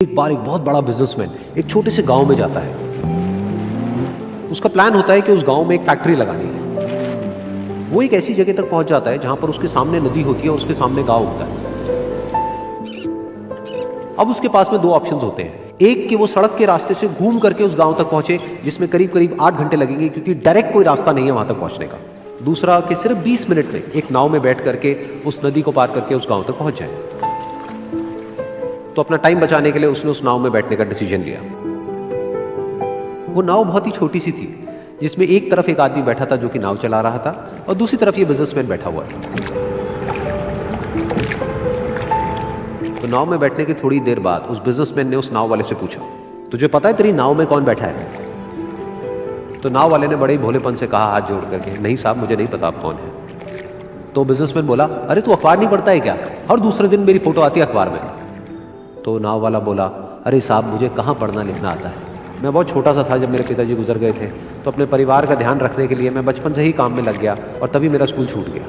एक बार एक बहुत बड़ा बिजनेसमैन एक छोटे से गांव में जाता है। उसका प्लान होता है कि उस गांव में एक फैक्ट्री लगानी है। वो एक ऐसी जगह तक पहुंच जाता है जहां पर उसके सामने नदी होती है और उसके सामने गांव होता है। अब उसके पास में दो ऑप्शंस होते हैं। एक कि वो सड़क के रास्ते से घूम करके उस गांव तक पहुंचे, जिसमें करीब करीब 8 घंटे लगेंगे क्योंकि डायरेक्ट कोई रास्ता नहीं है वहां तक पहुंचने का। दूसरा कि सिर्फ 20 मिनट में एक नाव में बैठ करके उस नदी को पार करके उस गांव तक पहुंच जाए। तो अपना टाइम बचाने के लिए उसने उस नाव में बैठने का डिसीजन लिया। वो नाव बहुत ही छोटी सी थी, जिसमें एक तरफ एक आदमी बैठा था जो कि नाव चला रहा था और दूसरी तरफ ये बिजनेसमैन बैठा हुआ था। तो नाव में बैठने की थोड़ी देर बाद उस बिजनेसमैन ने उस नाव वाले से पूछा, तुझे पता है तेरी नाव में कौन बैठा है? तो नाव वाले ने बड़े ही भोलेपन से कहा हाथ जोड़ करके, नहीं साहब मुझे नहीं पता आप कौन है। तो बिजनेसमैन बोला, अरे तू अखबार नहीं पढ़ता है क्या? हर दूसरे दिन मेरी फोटो आती है अखबार में। तो नाव वाला बोला, अरे साहब मुझे कहाँ पढ़ना लिखना आता है, मैं बहुत छोटा सा था जब मेरे पिताजी गुजर गए थे, तो अपने परिवार का ध्यान रखने के लिए मैं बचपन से ही काम में लग गया और तभी मेरा स्कूल छूट गया।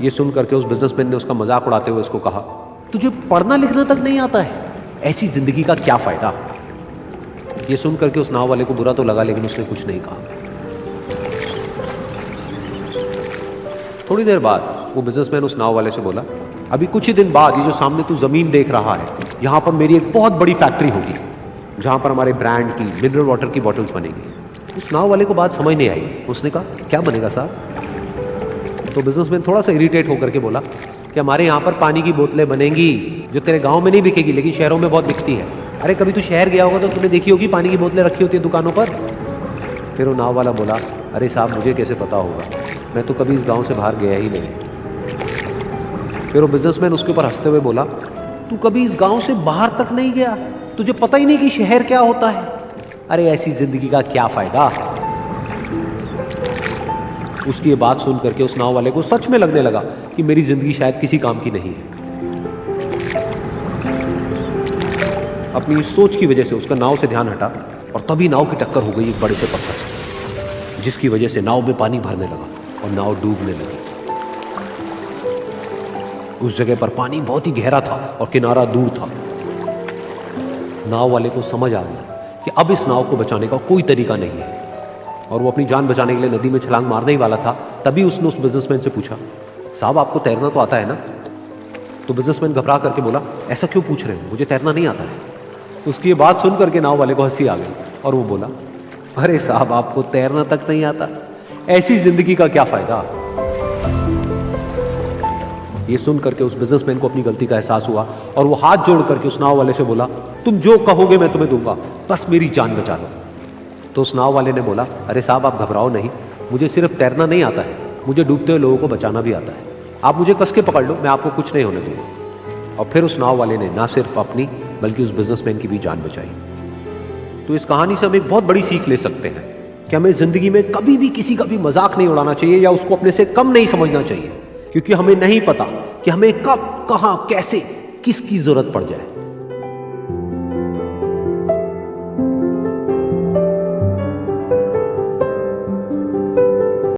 ये सुन करके उस बिजनेसमैन ने उसका मजाक उड़ाते हुए उसको कहा, तुझे पढ़ना लिखना तक नहीं आता है, ऐसी जिंदगी का क्या फायदा? ये सुन करके उस नाव वाले को बुरा तो लगा, लेकिन उसने कुछ नहीं कहा। थोड़ी देर बाद वो बिजनेसमैन उस नाव वाले से बोला, अभी कुछ ही दिन बाद ये जो सामने तू जमीन देख रहा है, यहां पर मेरी एक बहुत बड़ी फैक्ट्री होगी जहां पर हमारे ब्रांड की मिनरल वाटर की बॉटल्स बनेगी। उस नाव वाले को बात समझ नहीं आई। उसने कहा, क्या बनेगा साहब? तो बिजनेसमैन थोड़ा सा इरिटेट होकर के बोला कि हमारे यहाँ पर पानी की बोतलें बनेंगी जो तेरे गांव में नहीं बिकेगी लेकिन शहरों में बहुत बिकती है। अरे कभी तू शहर गया होगा तो तुमने देखी होगी पानी की बोतलें रखी होती है दुकानों पर। फिर वो नाव वाला बोला, अरे साहब मुझे कैसे पता होगा, मैं तो कभी इस गाँव से बाहर गया ही नहीं। फिर वो बिजनेसमैन उसके ऊपर हंसते हुए बोला, तू कभी इस गांव से बाहर तक नहीं गया, तुझे पता ही नहीं कि शहर क्या होता है? अरे ऐसी जिंदगी का क्या फायदा? उसकी ये बात सुन करके उस नाव वाले को सच में लगने लगा कि मेरी जिंदगी शायद किसी काम की नहीं है। अपनी इस सोच की वजह से उसका नाव से ध्यान हटा और तभी नाव की टक्कर हो गई एक बड़े से पत्थर से, जिसकी वजह से नाव में पानी भरने लगा और नाव डूबने लगी। उस जगह पर पानी बहुत ही गहरा था और किनारा दूर था। नाव वाले को समझ आ गया कि अब इस नाव को बचाने का कोई तरीका नहीं है और वो अपनी जान बचाने के लिए नदी में छलांग मारने ही वाला था। तभी उसने उस बिजनेसमैन से पूछा, साहब आपको तैरना तो आता है ना? तो बिजनेसमैन घबरा करके बोला, ऐसा क्यों पूछ रहे हो, मुझे तैरना नहीं आता है। उसकी ये बात सुन करके नाव वाले को हंसी आ गई और वो बोला, अरे साहब आपको तैरना तक नहीं आता, ऐसी जिंदगी का क्या फायदा? ये सुन करके उस बिजनेसमैन को अपनी गलती का एहसास हुआ और वो हाथ जोड़ करके उस नाव वाले से बोला, तुम जो कहोगे मैं तुम्हें दूंगा, बस मेरी जान बचा लो। तो उस नाव वाले ने बोला, अरे साहब आप घबराओ नहीं, मुझे सिर्फ तैरना नहीं आता है, मुझे डूबते हुए लोगों को बचाना भी आता है। आप मुझे कस के पकड़ लो, मैं आपको कुछ नहीं होने दूंगा। और फिर उस नाव वाले ने ना सिर्फ अपनी बल्कि उस बिजनेसमैन की भी जान बचाई। तो इस कहानी से हम एक बहुत बड़ी सीख ले सकते हैं कि हमें जिंदगी में कभी भी किसी का भी मजाक नहीं उड़ाना चाहिए या उसको अपने से कम नहीं समझना चाहिए, क्योंकि हमें नहीं पता कि हमें कब, कहां, कैसे, किसकी जरूरत पड़ जाए।